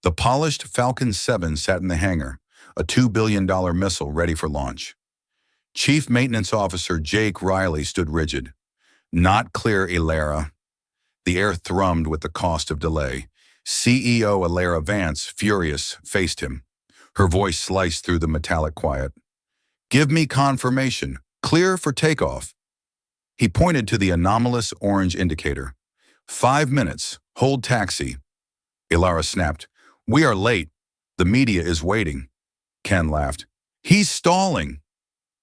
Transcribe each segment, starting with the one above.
The polished Falcon 7 sat in the hangar, a $2 billion missile ready for launch. Chief Maintenance Officer Jake Riley stood rigid. Not clear, Elara. The air thrummed with the cost of delay. CEO Elara Vance, furious, faced him. Her voice sliced through the metallic quiet. Give me confirmation. Clear for takeoff. He pointed to the anomalous orange indicator. 5 minutes. Hold taxi. Elara snapped. We are late. The media is waiting. Ken laughed. He's stalling.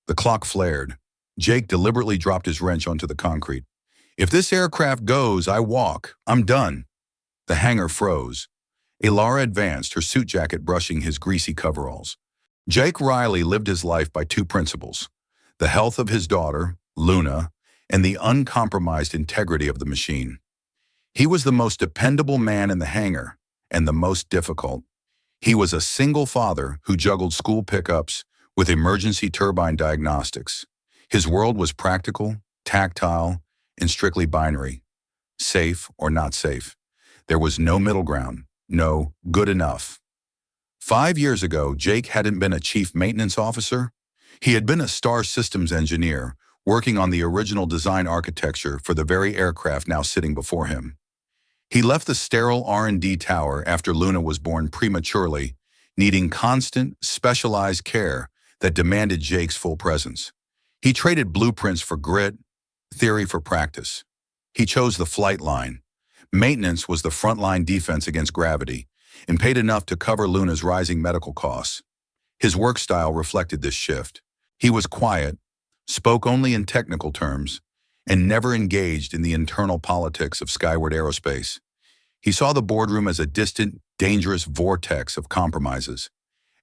The clock flared. Jake deliberately dropped his wrench onto the concrete. If this aircraft goes, I walk. I'm done. The hangar froze. Elara advanced, her suit jacket brushing his greasy coveralls. Jake Riley lived his life by two principles: the health of his daughter, Luna, and the uncompromised integrity of the machine. He was the most dependable man in the hangar, and the most difficult. He was a single father who juggled school pickups with emergency turbine diagnostics. His world was practical, tactile, and strictly binary. Safe or not safe. There was no middle ground, no good enough. 5 years ago, Jake hadn't been a chief maintenance officer. He had been a star systems engineer, working on the original design architecture for the very aircraft now sitting before him. He left the sterile R&D tower after Luna was born prematurely, needing constant, specialized care that demanded Jake's full presence. He traded blueprints for grit, theory for practice. He chose the flight line. Maintenance was the frontline defense against gravity, and paid enough to cover Luna's rising medical costs. His work style reflected this shift. He was quiet, spoke only in technical terms, and never engaged in the internal politics of Skyward Aerospace. He saw the boardroom as a distant, dangerous vortex of compromises.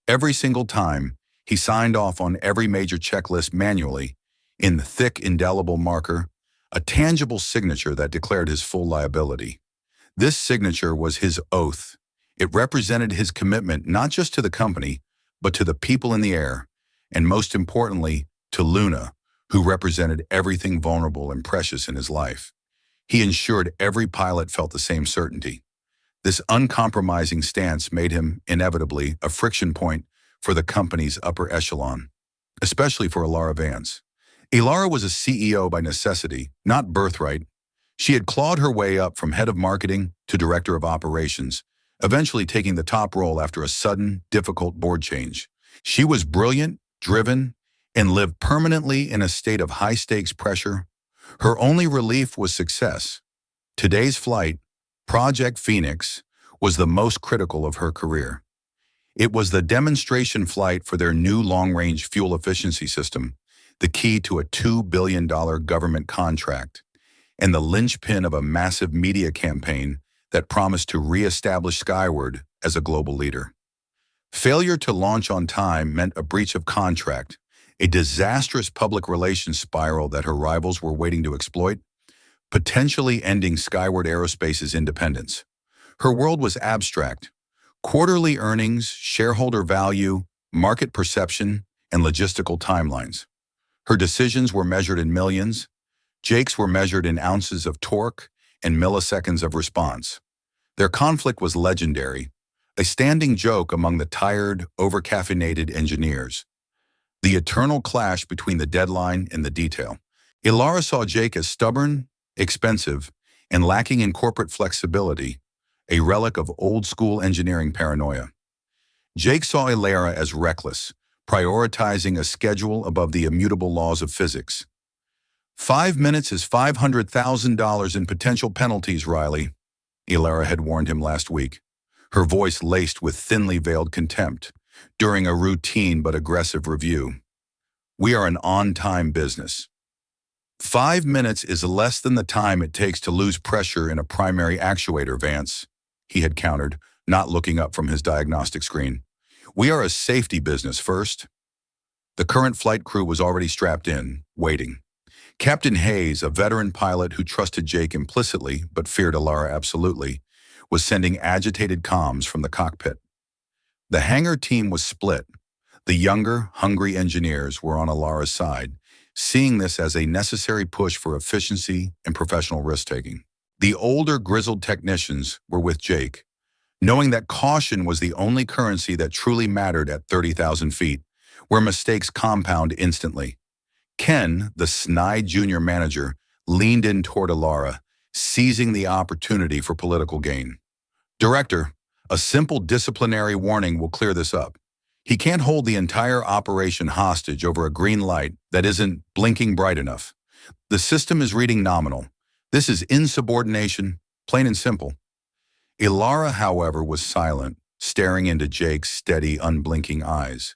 Every single time, he signed off on every major checklist manually, in the thick, indelible marker, a tangible signature that declared his full liability. This signature was his oath. It represented his commitment not just to the company, but to the people in the air, and most importantly, to Luna, who represented everything vulnerable and precious in his life. He ensured every pilot felt the same certainty. This uncompromising stance made him, inevitably, a friction point for the company's upper echelon, especially for Elara Vance. Elara was a CEO by necessity, not birthright. She had clawed her way up from head of marketing to director of operations, eventually taking the top role after a sudden, difficult board change. She was brilliant, driven, and lived permanently in a state of high-stakes pressure. Her only relief was success. Today's flight, Project Phoenix, was the most critical of her career. It was the demonstration flight for their new long-range fuel efficiency system, the key to a $2 billion government contract, and the linchpin of a massive media campaign that promised to re-establish Skyward as a global leader. Failure to launch on time meant a breach of contract, a disastrous public relations spiral that her rivals were waiting to exploit, potentially ending Skyward Aerospace's independence. Her world was abstract: quarterly earnings, shareholder value, market perception, and logistical timelines. Her decisions were measured in millions. Jake's were measured in ounces of torque and milliseconds of response. Their conflict was legendary, a standing joke among the tired, over-caffeinated engineers. The eternal clash between the deadline and the detail. Elara saw Jake as stubborn, expensive, and lacking in corporate flexibility, a relic of old-school engineering paranoia. Jake saw Elara as reckless, prioritizing a schedule above the immutable laws of physics. 5 minutes is $500,000 in potential penalties, Riley, Elara had warned him last week, her voice laced with thinly veiled contempt, during a routine but aggressive review. We are an on-time business. 5 minutes is less than the time it takes to lose pressure in a primary actuator, Vance, he had countered, not looking up from his diagnostic screen. We are a safety business first. The current flight crew was already strapped in, waiting. Captain Hayes, a veteran pilot who trusted Jake implicitly but feared Elara absolutely, was sending agitated comms from the cockpit. The hangar team was split. The younger, hungry engineers were on Elara's side, seeing this as a necessary push for efficiency and professional risk-taking. The older, grizzled technicians were with Jake, knowing that caution was the only currency that truly mattered at 30,000 feet, where mistakes compound instantly. Ken, the snide junior manager, leaned in toward Alara, seizing the opportunity for political gain. Director, a simple disciplinary warning will clear this up. He can't hold the entire operation hostage over a green light that isn't blinking bright enough. The system is reading nominal. This is insubordination, plain and simple. Ilara, however, was silent, staring into Jake's steady, unblinking eyes.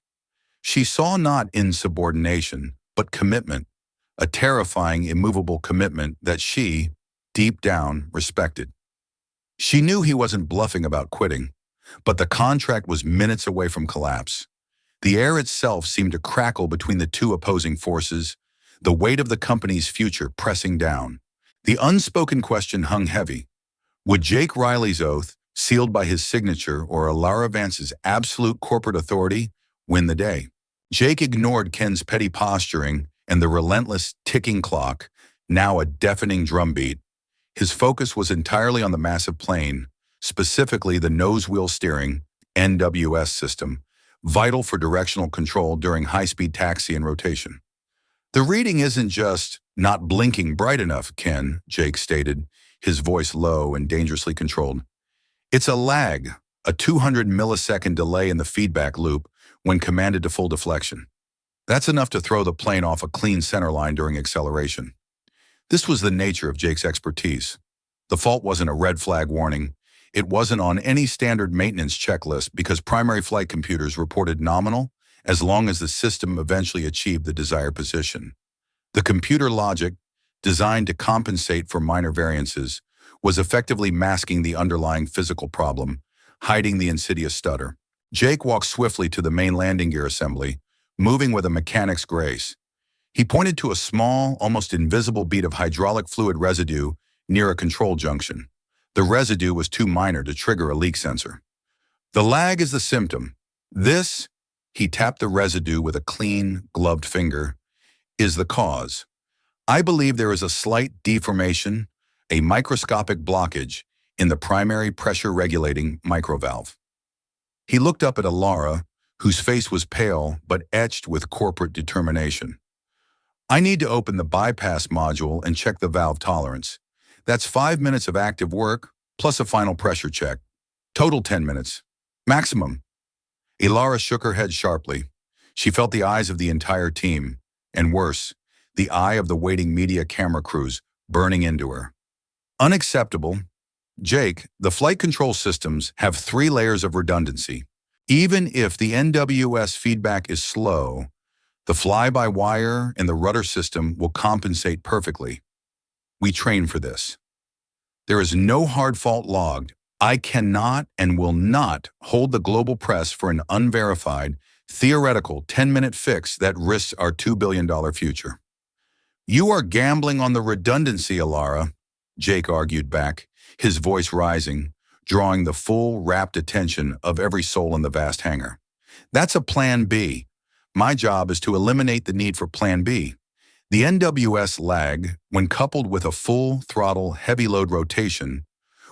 She saw not insubordination, but commitment, a terrifying, immovable commitment that she, deep down, respected. She knew he wasn't bluffing about quitting, but the contract was minutes away from collapse. The air itself seemed to crackle between the two opposing forces, the weight of the company's future pressing down. The unspoken question hung heavy. Would Jake Riley's oath, sealed by his signature, or Alara Vance's absolute corporate authority, win the day? Jake ignored Ken's petty posturing and the relentless ticking clock, now a deafening drumbeat. His focus was entirely on the massive plane, specifically the nose-wheel steering, NWS system, vital for directional control during high-speed taxi and rotation. The reading isn't just not blinking bright enough, Ken, Jake stated, his voice low and dangerously controlled. It's a lag, a 200-millisecond delay in the feedback loop when commanded to full deflection. That's enough to throw the plane off a clean center line during acceleration. This was the nature of Jake's expertise. The fault wasn't a red flag warning. It wasn't on any standard maintenance checklist because primary flight computers reported nominal as long as the system eventually achieved the desired position. The computer logic, designed to compensate for minor variances, was effectively masking the underlying physical problem, hiding the insidious stutter. Jake walked swiftly to the main landing gear assembly, moving with a mechanic's grace. He pointed to a small, almost invisible bead of hydraulic fluid residue near a control junction. The residue was too minor to trigger a leak sensor. The lag is the symptom. This, he tapped the residue with a clean, gloved finger, is the cause. I believe there is a slight deformation, a microscopic blockage in the primary pressure-regulating microvalve. He looked up at Alara, whose face was pale but etched with corporate determination. I need to open the bypass module and check the valve tolerance. That's 5 minutes of active work, plus a final pressure check. Total 10 minutes. Maximum. Ilara shook her head sharply. She felt the eyes of the entire team, and worse, the eye of the waiting media camera crews burning into her. Unacceptable. Jake, the flight control systems have 3 layers of redundancy. Even if the NWS feedback is slow, the fly-by-wire and the rudder system will compensate perfectly. We train for this. There is no hard fault logged. I cannot and will not hold the global press for an unverified, theoretical 10-minute fix that risks our $2 billion future. You are gambling on the redundancy, Alara, Jake argued back, his voice rising, drawing the full, rapt attention of every soul in the vast hangar. That's a plan B. My job is to eliminate the need for plan B. The NWS lag, when coupled with a full-throttle, heavy-load rotation,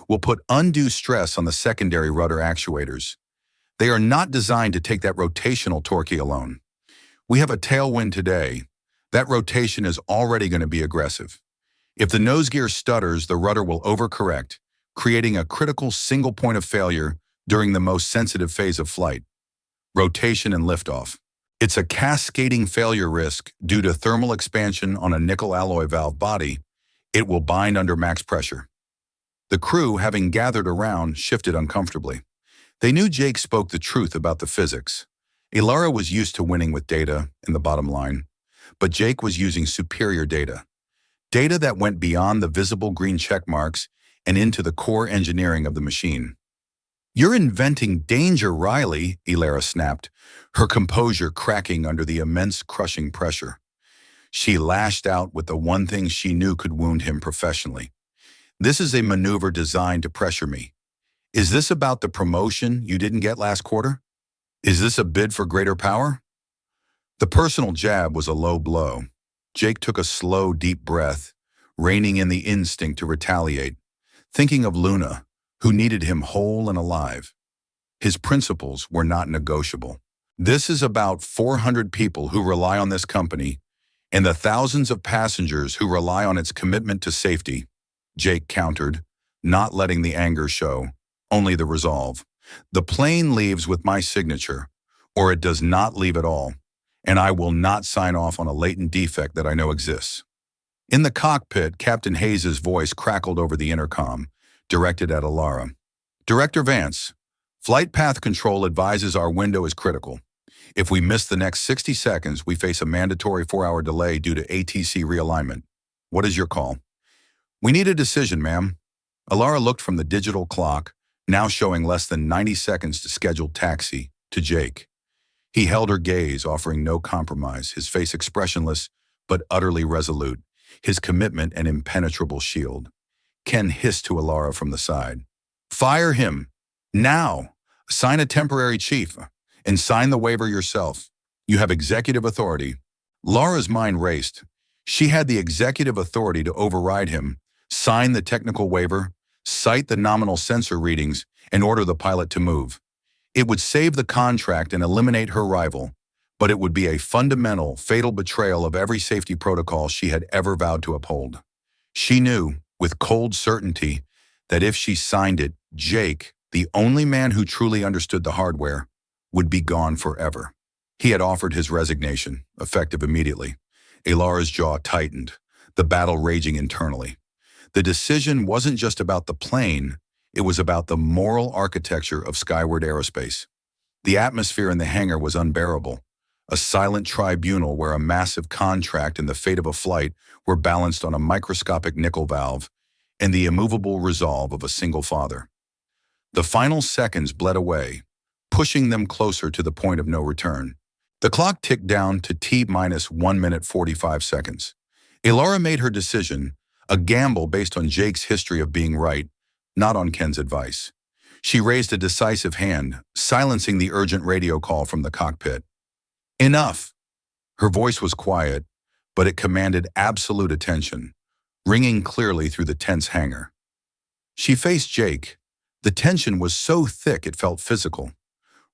will put undue stress on the secondary rudder actuators. They are not designed to take that rotational torque alone. We have a tailwind today. That rotation is already going to be aggressive. If the nose gear stutters, the rudder will overcorrect, creating a critical single point of failure during the most sensitive phase of flight, rotation and liftoff. It's a cascading failure risk due to thermal expansion on a nickel alloy valve body. It will bind under max pressure. The crew, having gathered around, shifted uncomfortably. They knew Jake spoke the truth about the physics. Ilara was used to winning with data in the bottom line, but Jake was using superior data. Data that went beyond the visible green check marks and into the core engineering of the machine. You're inventing danger, Riley, Ilara snapped, her composure cracking under the immense crushing pressure. She lashed out with the one thing she knew could wound him professionally. This is a maneuver designed to pressure me. Is this about the promotion you didn't get last quarter? Is this a bid for greater power? The personal jab was a low blow. Jake took a slow, deep breath, reining in the instinct to retaliate, thinking of Luna, who needed him whole and alive. His principles were not negotiable. This is about 400 people who rely on this company and the thousands of passengers who rely on its commitment to safety, Jake countered, not letting the anger show, only the resolve. The plane leaves with my signature, or it does not leave at all, and I will not sign off on a latent defect that I know exists. In the cockpit, Captain Hayes's voice crackled over the intercom, directed at Alara. Director Vance, Flight Path Control advises our window is critical. If we miss the next 60 seconds, we face a mandatory 4-hour delay due to ATC realignment. What is your call? We need a decision, ma'am. Alara looked from the digital clock, now showing less than 90 seconds to scheduled taxi, to Jake. He held her gaze, offering no compromise, his face expressionless but utterly resolute, his commitment an impenetrable shield. Ken hissed to Alara from the side. Fire him! Now! Assign a temporary chief, and sign the waiver yourself. You have executive authority. Lara's mind raced. She had the executive authority to override him, sign the technical waiver, cite the nominal sensor readings, and order the pilot to move. It would save the contract and eliminate her rival, but it would be a fundamental, fatal betrayal of every safety protocol she had ever vowed to uphold. She knew, with cold certainty, that if she signed it, Jake, the only man who truly understood the hardware, would be gone forever. He had offered his resignation, effective immediately. Alara's jaw tightened, the battle raging internally. The decision wasn't just about the plane, it was about the moral architecture of skyward aerospace. The atmosphere in the hangar was unbearable, a silent tribunal where a massive contract and the fate of a flight were balanced on a microscopic nickel valve and the immovable resolve of a single father. The final seconds bled away, pushing them closer to the point of no return. The clock ticked down to T-1 minute 45 seconds. Alara made her decision, a gamble based on Jake's history of being right, not on Ken's advice. She raised a decisive hand, silencing the urgent radio call from the cockpit. Enough! Her voice was quiet, but it commanded absolute attention, ringing clearly through the tense hangar. She faced Jake. The tension was so thick it felt physical.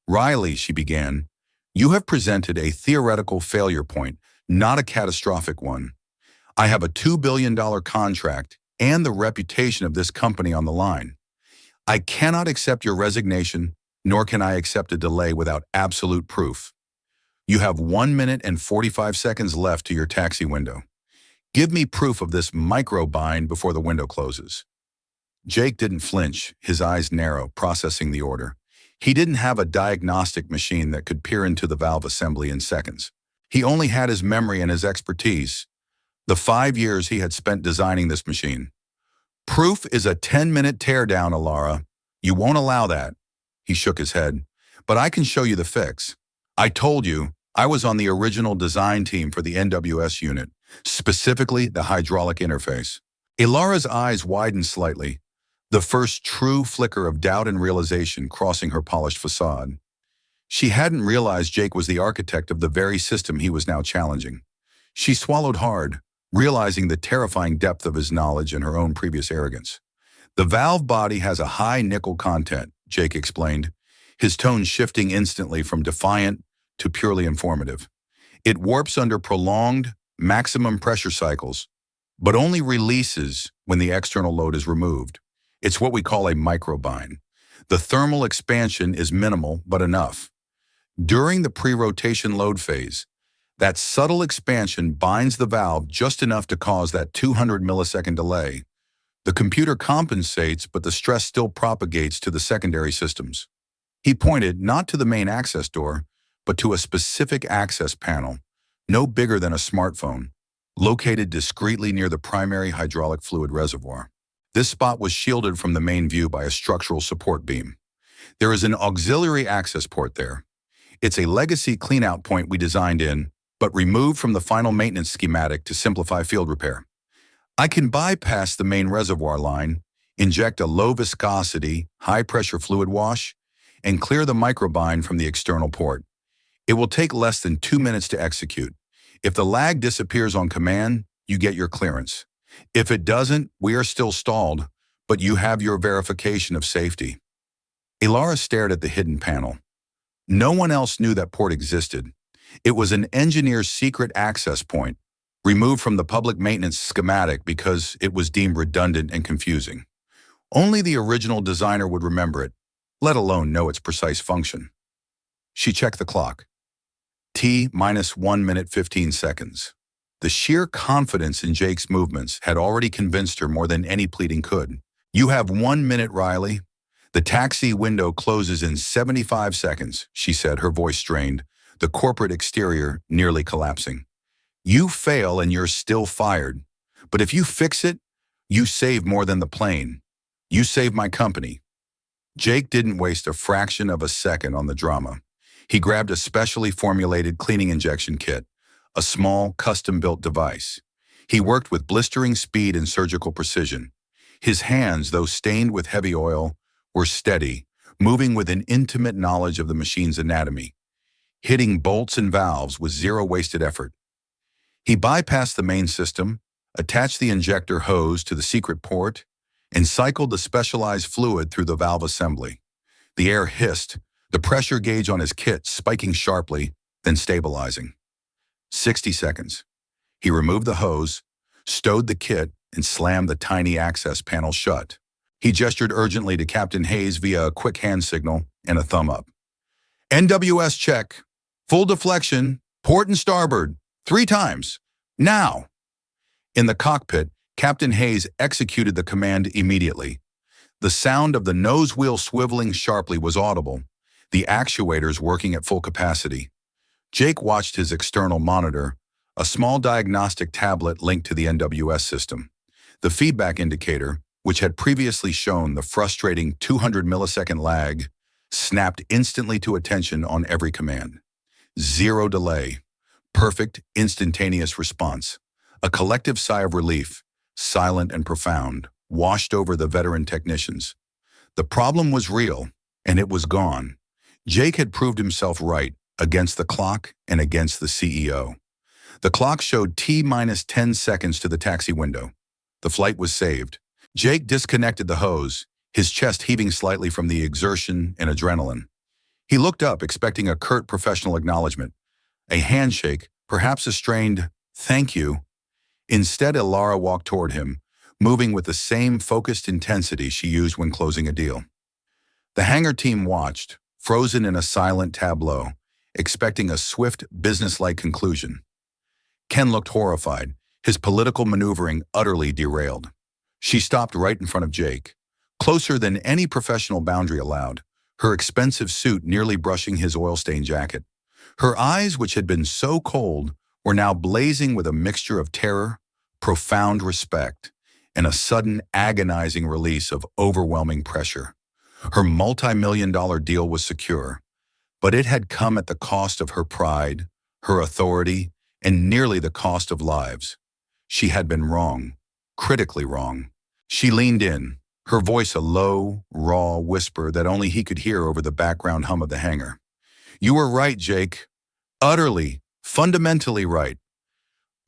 Riley, she began, you have presented a theoretical failure point, not a catastrophic one. I have a $2 billion contract and the reputation of this company on the line. I cannot accept your resignation, nor can I accept a delay without absolute proof. You have 1 minute and 45 seconds left to your taxi window. Give me proof of this micro-bind before the window closes. Jake didn't flinch, his eyes narrow, processing the order. He didn't have a diagnostic machine that could peer into the valve assembly in seconds. He only had his memory and his expertise, the 5 years he had spent designing this machine. Proof is a 10-minute teardown, Alara. You won't allow that. He shook his head. But I can show you the fix. I told you, I was on the original design team for the NWS unit, specifically the hydraulic interface. Alara's eyes widened slightly, the first true flicker of doubt and realization crossing her polished facade. She hadn't realized Jake was the architect of the very system he was now challenging. She swallowed hard, realizing the terrifying depth of his knowledge and her own previous arrogance. The valve body has a high nickel content, Jake explained, his tone shifting instantly from defiant to purely informative. It warps under prolonged, maximum pressure cycles, but only releases when the external load is removed. It's what we call a microbind. The thermal expansion is minimal, but enough. During the pre-rotation load phase, that subtle expansion binds the valve just enough to cause that 200 millisecond delay. The computer compensates, but the stress still propagates to the secondary systems. He pointed not to the main access door, but to a specific access panel, no bigger than a smartphone, located discreetly near the primary hydraulic fluid reservoir. This spot was shielded from the main view by a structural support beam. There is an auxiliary access port there. It's a legacy cleanout point we designed in, but removed from the final maintenance schematic to simplify field repair. I can bypass the main reservoir line, inject a low-viscosity, high-pressure fluid wash, and clear the microbind from the external port. It will take less than 2 minutes to execute. If the lag disappears on command, you get your clearance. If it doesn't, we are still stalled, But you have your verification of safety. Ilara stared at the hidden panel. No one else knew that port existed. It was an engineer's secret access point, removed from the public maintenance schematic because it was deemed redundant and confusing. Only the original designer would remember it, let alone know its precise function. She checked the clock. T minus 1 minute 15 seconds. The sheer confidence in Jake's movements had already convinced her more than any pleading could. You have 1 minute, Riley. The taxi window closes in 75 seconds, she said, her voice strained, the corporate exterior nearly collapsing. You fail and you're still fired. But if you fix it, you save more than the plane. You save my company. Jake didn't waste a fraction of a second on the drama. He grabbed a specially formulated cleaning injection kit, a small, custom-built device. He worked with blistering speed and surgical precision. His hands, though stained with heavy oil, were steady, moving with an intimate knowledge of the machine's anatomy, hitting bolts and valves with zero wasted effort. He bypassed the main system, attached the injector hose to the secret port, and cycled the specialized fluid through the valve assembly. The air hissed, the pressure gauge on his kit spiking sharply, then stabilizing. 60 seconds. He removed the hose, stowed the kit, and slammed the tiny access panel shut. He gestured urgently to Captain Hayes via a quick hand signal and a thumb up. NWS check. Full deflection, port and starboard, 3 times. Now! In the cockpit, Captain Hayes executed the command immediately. The sound of the nose wheel swiveling sharply was audible, the actuators working at full capacity. Jake watched his external monitor, a small diagnostic tablet linked to the NWS system. The feedback indicator, which had previously shown the frustrating 200 millisecond lag, snapped instantly to attention on every command. Zero delay. Perfect, instantaneous response. A collective sigh of relief, silent and profound, washed over the veteran technicians. The problem was real, and it was gone. Jake had proved himself right, against the clock and against the CEO. The clock showed T minus 10 seconds to the taxi window. The flight was saved. Jake disconnected the hose, his chest heaving slightly from the exertion and adrenaline. He looked up, expecting a curt professional acknowledgement, a handshake, perhaps a strained, "Thank you." Instead, Ilara walked toward him, moving with the same focused intensity she used when closing a deal. The hangar team watched, frozen in a silent tableau, expecting a swift, businesslike conclusion. Ken looked horrified, his political maneuvering utterly derailed. She stopped right in front of Jake, closer than any professional boundary allowed, her expensive suit nearly brushing his oil-stained jacket. Her eyes, which had been so cold, were now blazing with a mixture of terror, profound respect, and a sudden agonizing release of overwhelming pressure. Her multi-million-dollar deal was secure, but it had come at the cost of her pride, her authority, and nearly the cost of lives. She had been wrong, critically wrong. She leaned in, her voice a low, raw whisper that only he could hear over the background hum of the hangar. You were right, Jake. Utterly, fundamentally right.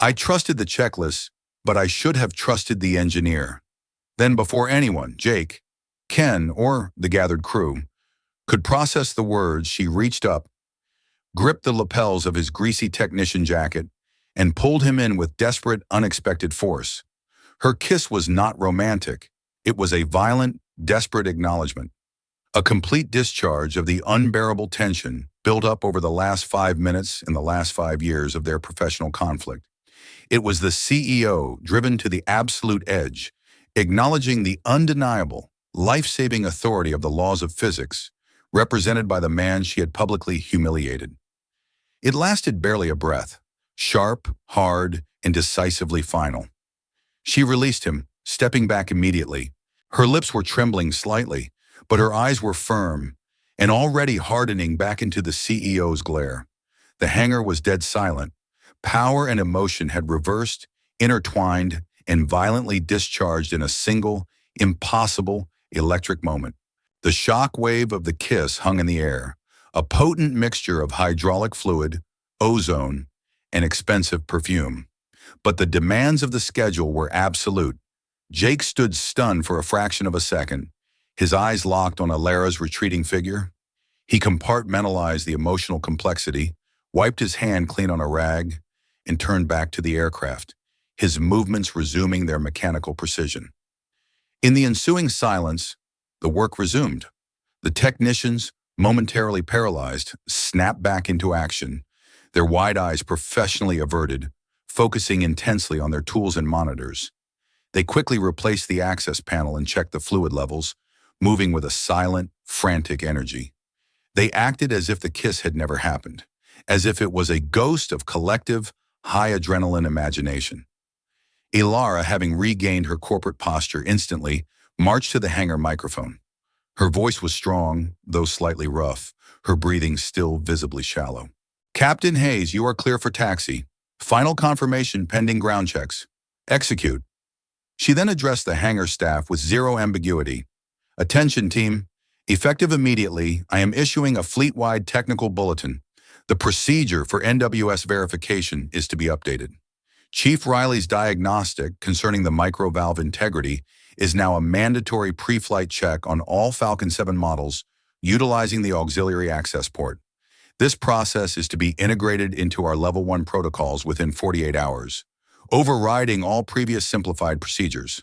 I trusted the checklist, but I should have trusted the engineer. Then before anyone, Jake, Ken, or the gathered crew, could process the words, she reached up, gripped the lapels of his greasy technician jacket, and pulled him in with desperate, unexpected force. Her kiss was not romantic. It was a violent, desperate acknowledgement. A complete discharge of the unbearable tension built up over the last 5 minutes and the last 5 years of their professional conflict. It was the CEO, driven to the absolute edge, acknowledging the undeniable, life-saving authority of the laws of physics, represented by the man she had publicly humiliated. It lasted barely a breath, sharp, hard, and decisively final. She released him, stepping back immediately. Her lips were trembling slightly, but her eyes were firm and already hardening back into the CEO's glare. The hangar was dead silent. Power and emotion had reversed, intertwined, and violently discharged in a single, impossible, electric moment. The shock wave of the kiss hung in the air, a potent mixture of hydraulic fluid, ozone, and expensive perfume. But the demands of the schedule were absolute. Jake stood stunned for a fraction of a second, his eyes locked on Alara's retreating figure. He compartmentalized the emotional complexity, wiped his hand clean on a rag, and turned back to the aircraft, his movements resuming their mechanical precision. In the ensuing silence, the work resumed. The technicians, momentarily paralyzed, snapped back into action, their wide eyes professionally averted, focusing intensely on their tools and monitors. They quickly replaced the access panel and checked the fluid levels, moving with a silent, frantic energy. They acted as if the kiss had never happened, as if it was a ghost of collective, high-adrenaline imagination. Ilara, having regained her corporate posture instantly, marched to the hangar microphone. Her voice was strong, though slightly rough, her breathing still visibly shallow. "Captain Hayes, you are clear for taxi. Final confirmation pending ground checks. Execute." She then addressed the hangar staff with zero ambiguity. "Attention, team. Effective immediately, I am issuing a fleet-wide technical bulletin. The procedure for NWS verification is to be updated. Chief Riley's diagnostic concerning the microvalve integrity is now a mandatory pre-flight check on all Falcon 7 models utilizing the auxiliary access port. This process is to be integrated into our Level 1 protocols within 48 hours, overriding all previous simplified procedures."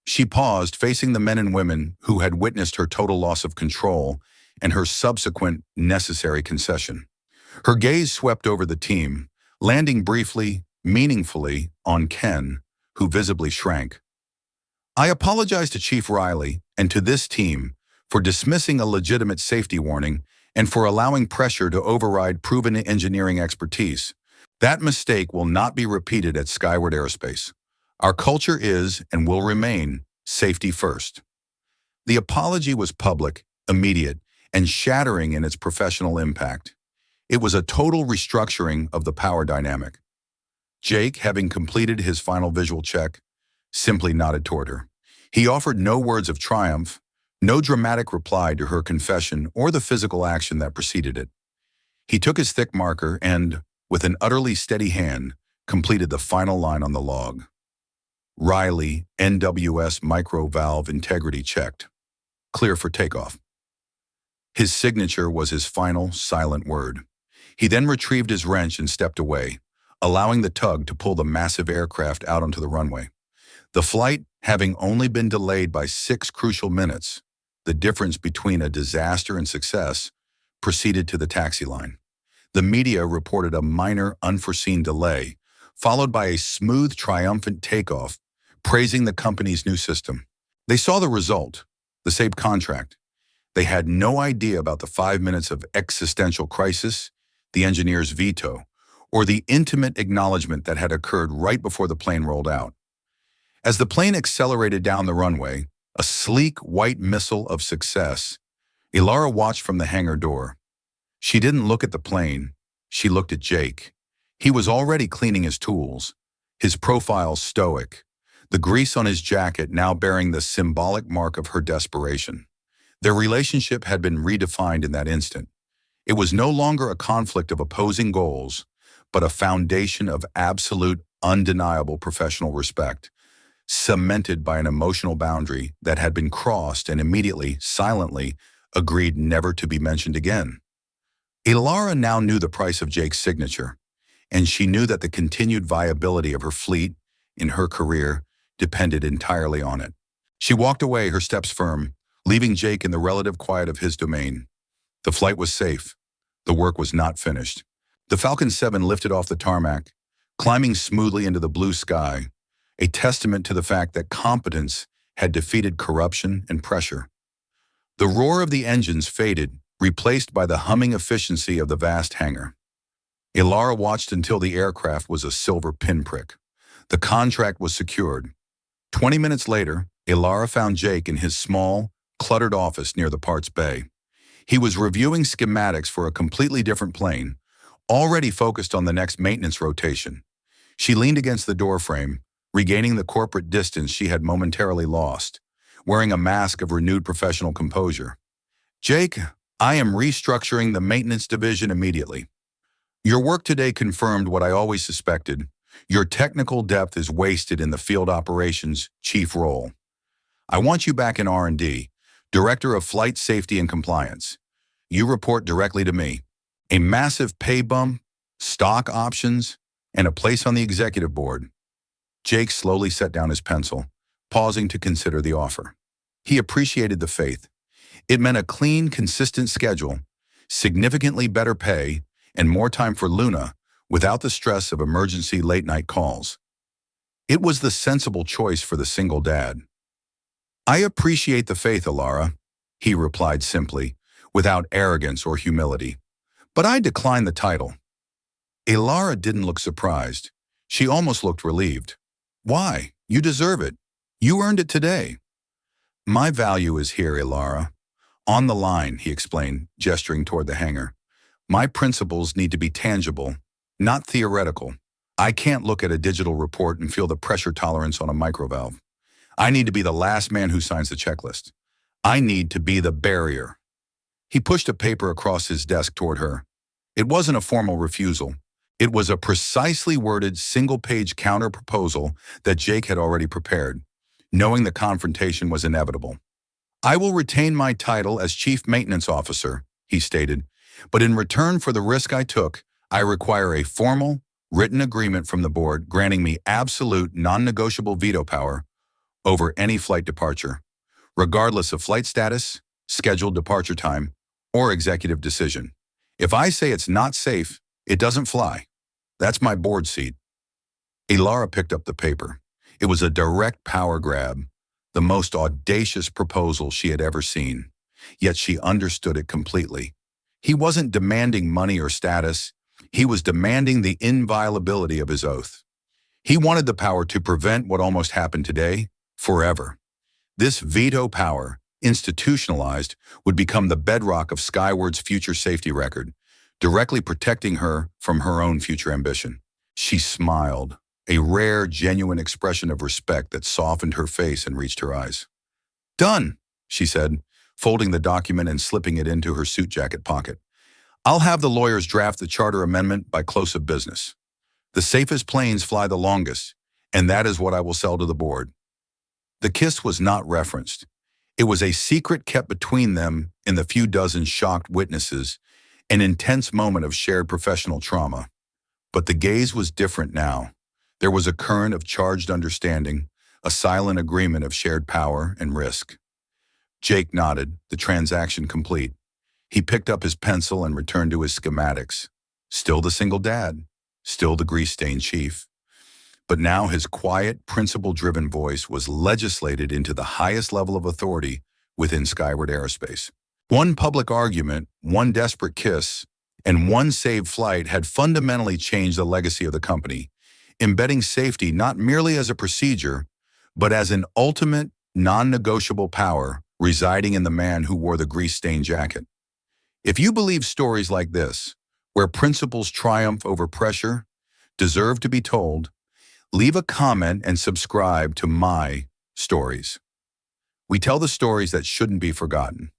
She paused, facing the men and women who had witnessed her total loss of control and her subsequent necessary concession. Her gaze swept over the team, landing briefly, meaningfully, on Ken, who visibly shrank. "I apologize to Chief Riley and to this team for dismissing a legitimate safety warning and for allowing pressure to override proven engineering expertise. That mistake will not be repeated at Skyward Aerospace. Our culture is and will remain safety first." The apology was public, immediate, and shattering in its professional impact. It was a total restructuring of the power dynamic. Jake, having completed his final visual check, simply nodded toward her. He offered no words of triumph, no dramatic reply to her confession or the physical action that preceded it. He took his thick marker and, with an utterly steady hand, completed the final line on the log. "Riley, NWS microvalve integrity checked. Clear for takeoff." His signature was his final, silent word. He then retrieved his wrench and stepped away, allowing the tug to pull the massive aircraft out onto the runway. The flight, having only been delayed by 6 crucial minutes, the difference between a disaster and success, proceeded to the taxi line. The media reported a minor, unforeseen delay, followed by a smooth, triumphant takeoff, praising the company's new system. They saw the result, the SABE contract. They had no idea about the 5 minutes of existential crisis, the engineer's veto, or the intimate acknowledgement that had occurred right before the plane rolled out. As the plane accelerated down the runway, a sleek white missile of success, Ilara watched from the hangar door. She didn't look at the plane, she looked at Jake. He was already cleaning his tools, his profile stoic, the grease on his jacket now bearing the symbolic mark of her desperation. Their relationship had been redefined in that instant. It was no longer a conflict of opposing goals, but a foundation of absolute, undeniable professional respect, cemented by an emotional boundary that had been crossed and immediately, silently, agreed never to be mentioned again. Ilara now knew the price of Jake's signature, and she knew that the continued viability of her fleet, in her career, depended entirely on it. She walked away, her steps firm, leaving Jake in the relative quiet of his domain. The flight was safe. The work was not finished. The Falcon 7 lifted off the tarmac, climbing smoothly into the blue sky, a testament to the fact that competence had defeated corruption and pressure. The roar of the engines faded, replaced by the humming efficiency of the vast hangar. Ilara watched until the aircraft was a silver pinprick. The contract was secured. 20 minutes later, Ilara found Jake in his small, cluttered office near the parts bay. He was reviewing schematics for a completely different plane, already focused on the next maintenance rotation. She leaned against the doorframe, regaining the corporate distance she had momentarily lost, wearing a mask of renewed professional composure. "Jake, I am restructuring the maintenance division immediately. Your work today confirmed what I always suspected. Your technical depth is wasted in the field operations chief role. I want you back in R&D, Director of Flight Safety and Compliance. You report directly to me. A massive pay bump, stock options, and a place on the executive board. Jake slowly set down his pencil, pausing to consider the offer. He appreciated the faith. It meant a clean, consistent schedule, significantly better pay, and more time for Luna without the stress of emergency late-night calls. It was the sensible choice for the single dad. I appreciate the faith, Alara, he replied simply, without arrogance or humility. But I decline the title. Alara didn't look surprised. She almost looked relieved. Why? You deserve it. You earned it today. My value is here, Alara. On the line, he explained, gesturing toward the hangar. My principles need to be tangible, not theoretical. I can't look at a digital report and feel the pressure tolerance on a microvalve. I need to be the last man who signs the checklist. I need to be the barrier. He pushed a paper across his desk toward her. It wasn't a formal refusal. It was a precisely worded single-page counter-proposal that Jake had already prepared, knowing the confrontation was inevitable. I will retain my title as Chief Maintenance Officer, he stated, but in return for the risk I took, I require a formal, written agreement from the board granting me absolute, non-negotiable veto power over any flight departure, regardless of flight status, scheduled departure time, or executive decision. If I say it's not safe, it doesn't fly. That's my board seat. Alara picked up the paper. It was a direct power grab, the most audacious proposal she had ever seen. Yet she understood it completely. He wasn't demanding money or status. He was demanding the inviolability of his oath. He wanted the power to prevent what almost happened today, forever. This veto power, institutionalized, would become the bedrock of Skyward's future safety record, directly protecting her from her own future ambition. She smiled, a rare, genuine expression of respect that softened her face and reached her eyes. Done, she said, folding the document and slipping it into her suit jacket pocket. I'll have the lawyers draft the charter amendment by close of business. The safest planes fly the longest, and that is what I will sell to the board. The kiss was not referenced. It was a secret kept between them and the few dozen shocked witnesses, an intense moment of shared professional trauma. But the gaze was different now. There was a current of charged understanding, a silent agreement of shared power and risk. Jake nodded, the transaction complete. He picked up his pencil and returned to his schematics. Still the single dad, still the grease-stained chief. But now his quiet, principle-driven voice was legislated into the highest level of authority within Skyward Aerospace. One public argument, one desperate kiss, and one saved flight had fundamentally changed the legacy of the company, embedding safety not merely as a procedure, but as an ultimate, non-negotiable power residing in the man who wore the grease-stained jacket. If you believe stories like this, where principles triumph over pressure, deserve to be told, leave a comment and subscribe to My Stories. We tell the stories that shouldn't be forgotten.